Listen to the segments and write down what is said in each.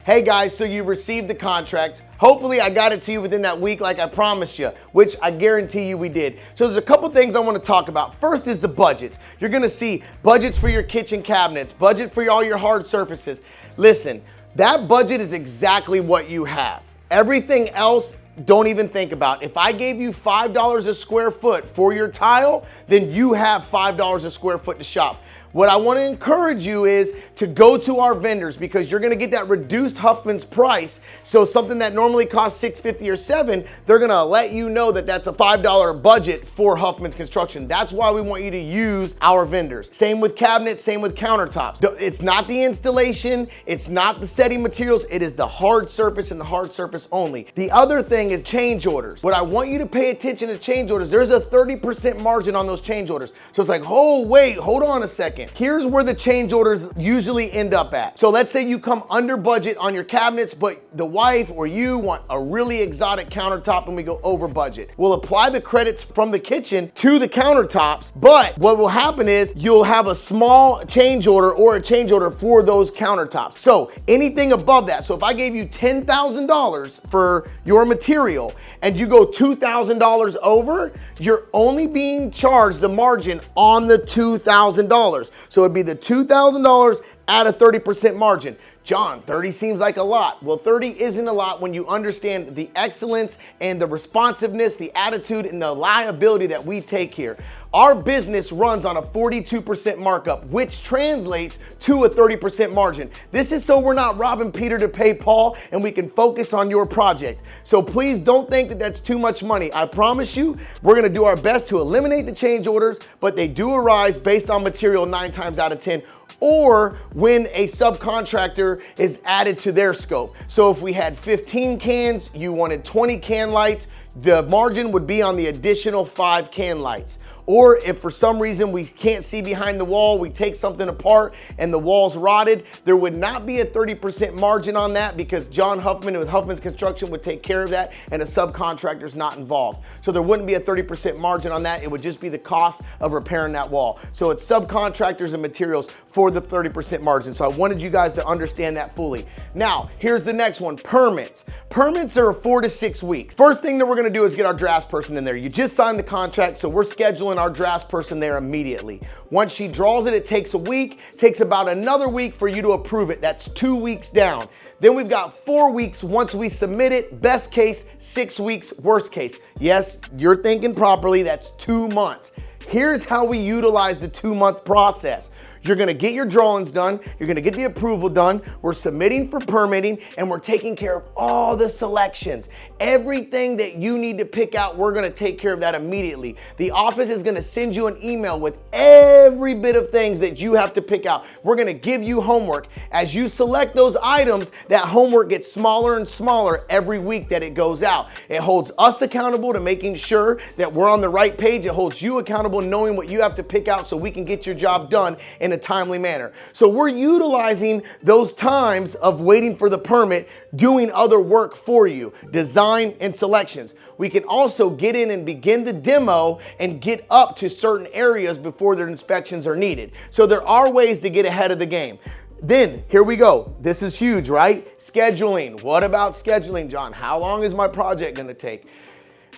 Hey guys, so you received the contract. Hopefully I got it to you within that week like I promised you, which I guarantee you we did. So there's a couple things I want to talk about. First is the budgets. You're going to see budgets for your kitchen cabinets, budget for all your hard surfaces. Listen, that budget is exactly what you have. Everything else, don't even think about. If I gave you $5 a square foot for your tile, then you have $5 a square foot to shop. What I want to encourage you is to go to our vendors, because you're going to get that reduced Huffmans price. So something that normally costs $6.50 or $7, they're going to let you know that that's a $5 budget for Huffmans Construction. That's why we want you to use our vendors. Same with cabinets, same with countertops. It's not the installation, it's not the setting materials, it is the hard surface and the hard surface only. The other thing is change orders. What I want you to pay attention to change orders. There's a 30% margin on those change orders. So it's like, oh wait, hold on a second. Here's where the change orders usually end up at. So let's say you come under budget on your cabinets, but the wife or you want a really exotic countertop and we go over budget. We'll apply the credits from the kitchen to the countertops, but what will happen is you'll have a small change order or a change order for those countertops. So anything above that, so if I gave you $10,000 for your material and you go $2,000 over, you're only being charged the margin on the $2,000. So it'd be the $2,000 at a 30% margin. John, 30 seems like a lot. Well, 30 isn't a lot when you understand the excellence and the responsiveness, the attitude, and the liability that we take here. Our business runs on a 42% markup, which translates to a 30% margin. This is so we're not robbing Peter to pay Paul and we can focus on your project. So please don't think that that's too much money. I promise you, we're gonna do our best to eliminate the change orders, but they do arise based on material 9 times out of 10, or when a subcontractor is added to their scope. So if we had 15 cans, you wanted 20 can lights, the margin would be on the additional 5 can lights. Or if for some reason we can't see behind the wall, we take something apart and the wall's rotted, there would not be a 30% margin on that because John Huffman with Huffmans Construction would take care of that and a subcontractor's not involved. So there wouldn't be a 30% margin on that. It would just be the cost of repairing that wall. So it's subcontractors and materials for the 30% margin. So I wanted you guys to understand that fully. Now, here's the next one, permits. Permits are 4 to 6 weeks. First thing that we're gonna do is get our drafts person in there. You just signed the contract, so we're scheduling our drafts person there immediately. Once she draws it, it takes a week, takes about another week for you to approve it. That's 2 weeks down. Then we've got 4 weeks once we submit it, best case, 6 weeks, worst case. Yes, you're thinking properly, that's 2 months. Here's how we utilize the 2-month process. You're gonna get your drawings done, you're gonna get the approval done, we're submitting for permitting, and we're taking care of all the selections. Everything that you need to pick out, we're gonna take care of that immediately. The office is gonna send you an email with every bit of things that you have to pick out. We're gonna give you homework. As you select those items, that homework gets smaller and smaller every week that it goes out. It holds us accountable to making sure that we're on the right page. It holds you accountable knowing what you have to pick out so we can get your job done in a timely manner. So we're utilizing those times of waiting for the permit, doing other work for you, design and selections. We can also get in and begin the demo and get up to certain areas before their inspections are needed. So there are ways to get ahead of the game. Then here we go. This is huge, right? Scheduling. What about scheduling, John? How long is my project gonna take?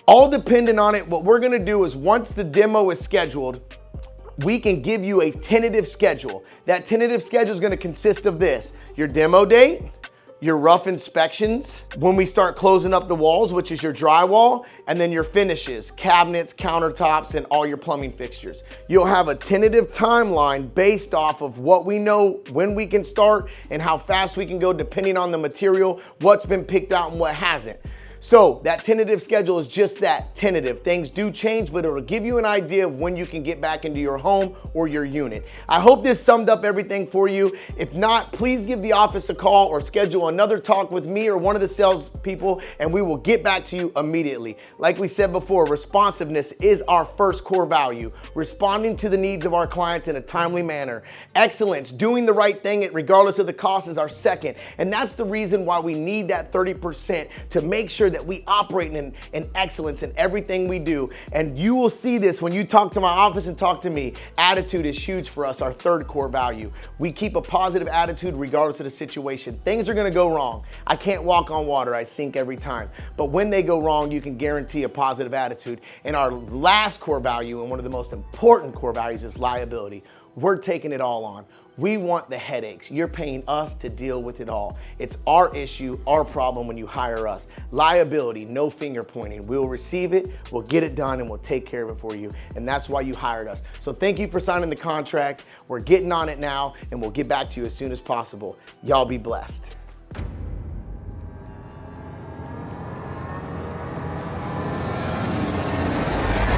All dependent on it. What we're gonna do is once the demo is scheduled, we can give you a tentative schedule. That tentative schedule is going to consist of this: your demo date, your rough inspections, when we start closing up the walls, which is your drywall, and then your finishes, cabinets, countertops, and all your plumbing fixtures. You'll have a tentative timeline based off of what we know, when we can start, and how fast we can go depending on the material, what's been picked out and what hasn't. So that tentative schedule is just that, tentative. Things do change, but it'll give you an idea of when you can get back into your home or your unit. I hope this summed up everything for you. If not, please give the office a call or schedule another talk with me or one of the sales people, and we will get back to you immediately. Like we said before, responsiveness is our first core value. Responding to the needs of our clients in a timely manner. Excellence, doing the right thing regardless of the cost, is our second. And that's the reason why we need that 30% to make sure that we operate in excellence in everything we do. And you will see this when you talk to my office and talk to me. Attitude is huge for us, our third core value. We keep a positive attitude regardless of the situation. Things are gonna go wrong. I can't walk on water, I sink every time. But when they go wrong, you can guarantee a positive attitude. And our last core value, and one of the most important core values, is liability. We're taking it all on. We want the headaches. You're paying us to deal with it all. It's our issue, our problem when you hire us. Liability, no finger pointing. We'll receive it, we'll get it done, and we'll take care of it for you. And that's why you hired us. So thank you for signing the contract. We're getting on it now, and we'll get back to you as soon as possible. Y'all be blessed.